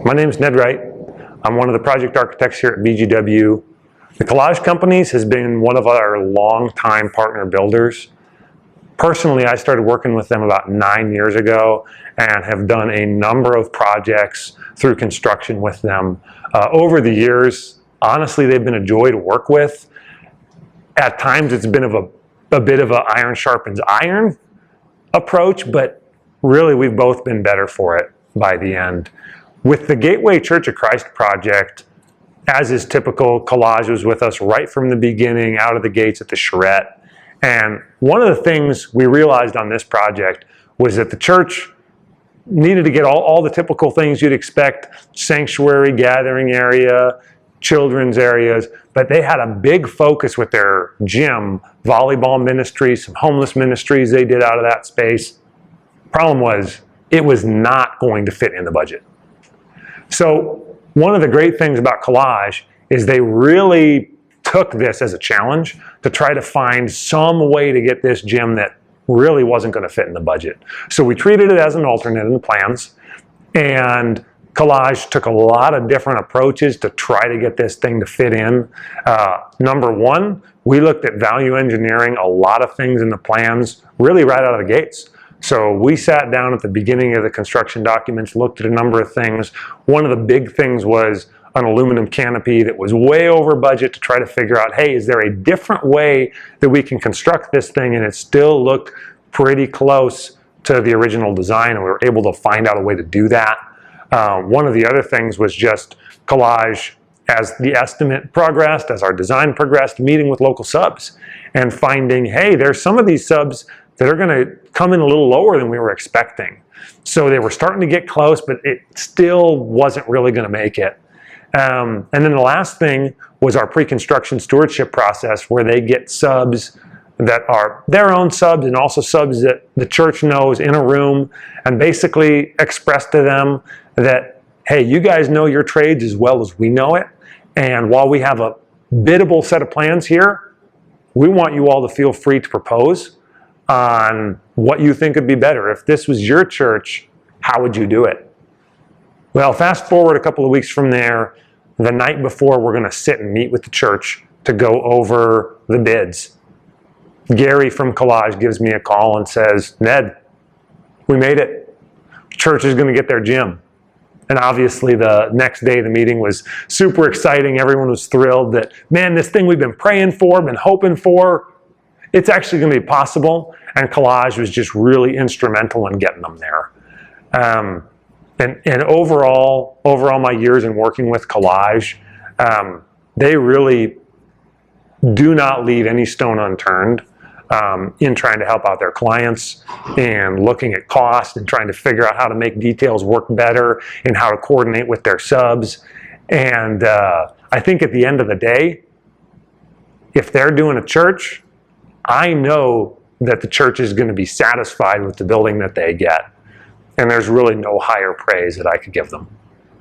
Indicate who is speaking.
Speaker 1: My name is Ned Wright. I'm one of the project architects here at BGW. The Collage Companies has been one of our longtime partner builders. Personally, I started working with them about 9 years ago and have done a number of projects through construction with them. Over the years, honestly, they've been a joy to work with. At times, it's been a bit of an iron sharpens iron approach, but really, we've both been better for it by the end. With the Gateway Church of Christ project, as is typical, Collage was with us right from the beginning, out of the gates at the charrette. And one of the things we realized on this project was that the church needed to get all the typical things you'd expect: sanctuary, gathering area, children's areas, but they had a big focus with their gym, volleyball ministry, some homeless ministries they did out of that space. Problem was, it was not going to fit in the budget. So one of the great things about Collage is they really took this as a challenge to try to find some way to get this gym that really wasn't going to fit in the budget. So we treated it as an alternate in the plans, and Collage took a lot of different approaches to try to get this thing to fit in. Number one, we looked at value engineering a lot of things in the plans really right out of the gates. So we sat down at the beginning of the construction documents, looked at a number of things. One of the big things was an aluminum canopy that was way over budget to try to figure out, hey, is there a different way that we can construct this thing and it still looked pretty close to the original design, and we were able to find out a way to do that. One of the other things was just Collage, as the estimate progressed, as our design progressed, meeting with local subs and finding, hey, there's some of these subs that are going to come in a little lower than we were expecting. So they were starting to get close, but it still wasn't really going to make it. And then the last thing was our pre-construction stewardship process, where they get subs that are their own subs and also subs that the church knows in a room, and basically express to them that, hey, you guys know your trades as well as we know it. And while we have a biddable set of plans here, we want you all to feel free to propose on what you think would be better. If this was your church, how would you do it? Well, fast forward a couple of weeks from there, the night before we're going to sit and meet with the church to go over the bids, Gary from Collage gives me a call and says, Ned, we made it. Church is going to get their gym. And obviously the next day the meeting was super exciting. Everyone was thrilled that, man, this thing we've been praying for, been hoping for, it's actually going to be possible. And Collage was just really instrumental in getting them there. And overall my years in working with Collage, they really do not leave any stone unturned in trying to help out their clients and looking at cost and trying to figure out how to make details work better and how to coordinate with their subs. And I think at the end of the day, if they're doing a church, I know that the church is going to be satisfied with the building that they get. And there's really no higher praise that I could give them.